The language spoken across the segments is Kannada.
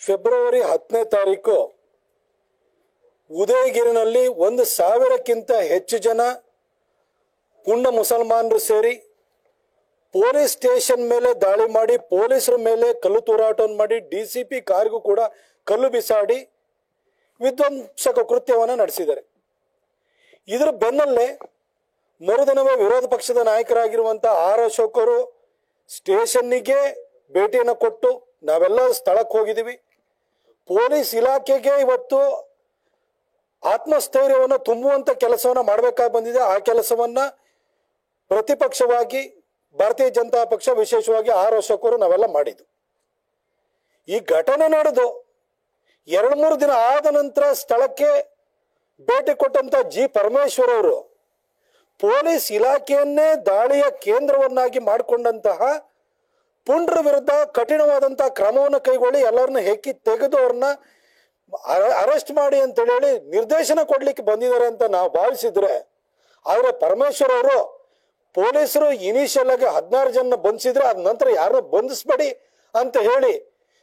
ಫೆಬ್ರವರಿ 10ನೇ ತಾರೀಕು ಉದಯಗಿರಿನಲ್ಲಿ 1,000ಕ್ಕಿಂತ ಹೆಚ್ಚು ಜನ ಪುಂಡ ಮುಸಲ್ಮಾನರು ಸೇರಿ ಪೊಲೀಸ್ ಸ್ಟೇಷನ್ ಮೇಲೆ ದಾಳಿ ಮಾಡಿ, ಪೊಲೀಸರ ಮೇಲೆ ಕಲ್ಲು ತೂರಾಟವನ್ನು ಮಾಡಿ, DCP ಕಾರ್ಗೂ ಕೂಡ ಕಲ್ಲು ಬಿಸಾಡಿ ವಿಧ್ವಂಸಕ ಕೃತ್ಯವನ್ನು ನಡೆಸಿದ್ದಾರೆ. ಇದರ ಬೆನ್ನಲ್ಲೇ ಮರುದಿನವೇ ವಿರೋಧ ಪಕ್ಷದ ನಾಯಕರಾಗಿರುವಂಥ ಆರ್ ಅಶೋಕ್ ಅವರು ಸ್ಟೇಷನ್ನಿಗೆ ಭೇಟಿಯನ್ನು ಕೊಟ್ಟು ನಾವೆಲ್ಲ ಸ್ಥಳಕ್ಕೆ ಹೋಗಿದ್ದೀವಿ. ಪೊಲೀಸ್ ಇಲಾಖೆಗೆ ಇವತ್ತು ಆತ್ಮಸ್ಥೈರ್ಯವನ್ನು ತುಂಬುವಂಥ ಕೆಲಸವನ್ನು ಮಾಡಬೇಕಾಗಿ ಬಂದಿದೆ. ಆ ಕೆಲಸವನ್ನು ಪ್ರತಿಪಕ್ಷವಾಗಿ ಭಾರತೀಯ ಜನತಾ ಪಕ್ಷ, ವಿಶೇಷವಾಗಿ ಆರ್ ಅಶೋಕ್ ಅವರು ನಾವೆಲ್ಲ ಮಾಡಿದ್ದು. ಈ ಘಟನೆ ನಡೆದು 2-3 ದಿನ ಆದ ನಂತರ ಸ್ಥಳಕ್ಕೆ ಭೇಟಿ ಕೊಟ್ಟಂತ ಜಿ ಪರಮೇಶ್ವರ್ ಅವರು ಪೊಲೀಸ್ ಇಲಾಖೆಯನ್ನೇ ದಾಳಿಯ ಕೇಂದ್ರವನ್ನಾಗಿ ಮಾಡಿಕೊಂಡಂತಹ ಪುಂಡ್ರ ವಿರುದ್ಧ ಕಠಿಣವಾದಂತಹ ಕ್ರಮವನ್ನು ಕೈಗೊಳ್ಳಿ, ಎಲ್ಲರನ್ನ ಹೆಕ್ಕಿ ತೆಗೆದು ಅವ್ರನ್ನ ಅರೆಸ್ಟ್ ಮಾಡಿ ಅಂತ ಹೇಳಿ ನಿರ್ದೇಶನ ಕೊಡ್ಲಿಕ್ಕೆ ಬಂದಿದ್ದಾರೆ ಅಂತ ನಾವು ಭಾವಿಸಿದ್ರೆ, ಆದರೆ ಪರಮೇಶ್ವರ್ ಅವರು ಪೊಲೀಸರು ಇನಿಷಿಯಲ್ ಆಗಿ 16 ಜನ ಬಂಧಿಸಿದ್ರೆ ಅದ ನಂತರ ಯಾರನ್ನ ಬಂಧಿಸ್ಬೇಡಿ ಅಂತ ಹೇಳಿ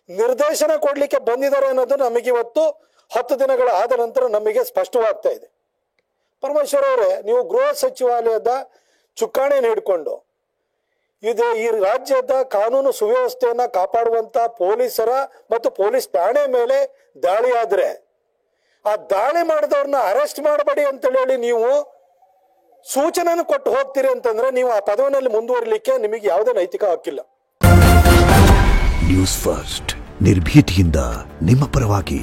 ನಿರ್ದೇಶನ ಕೊಡ್ಲಿಕ್ಕೆ ಬಂದಿದ್ದಾರೆ ಅನ್ನೋದು ನಮಗಿವತ್ತು 10 ದಿನಗಳ ಆದ ನಂತರ ನಮಗೆ ಸ್ಪಷ್ಟವಾಗ್ತಾ ಇದೆ. ಪರಮೇಶ್ವರ್ ಅವರೇ, ನೀವು ಗೃಹ ಸಚಿವಾಲಯದ ಚುಕ್ಕಾಣಿಯನ್ನು ಹಿಡ್ಕೊಂಡು ಈ ರಾಜ್ಯದ ಕಾನೂನು ಸುವ್ಯವಸ್ಥೆಯನ್ನ ಕಾಪಾಡುವಂತ ಪೊಲೀಸರ ಮತ್ತು ಪೊಲೀಸ್ ಠಾಣೆ ಮೇಲೆ ದಾಳಿ ಆದ್ರೆ ಆ ದಾಳಿ ಮಾಡಿದವ್ರನ್ನ ಅರೆಸ್ಟ್ ಮಾಡಬೇಡಿ ಅಂತ ಹೇಳಿ ನೀವು ಸೂಚನೆಯನ್ನು ಕೊಟ್ಟು ಹೋಗ್ತೀರಿ ಅಂತಂದ್ರೆ ನೀವು ಆ ಪದವಿನಲ್ಲಿ ಮುಂದುವರಿಲಿಕ್ಕೆ ನಿಮಗೆ ಯಾವುದೇ ನೈತಿಕ ಹಕ್ಕಿಲ್ಲ. ನ್ಯೂಸ್ ಫಸ್ಟ್ ನಿರ್ಭೀತಿಯಿಂದ ನಿಮ್ಮ ಪರವಾಗಿ.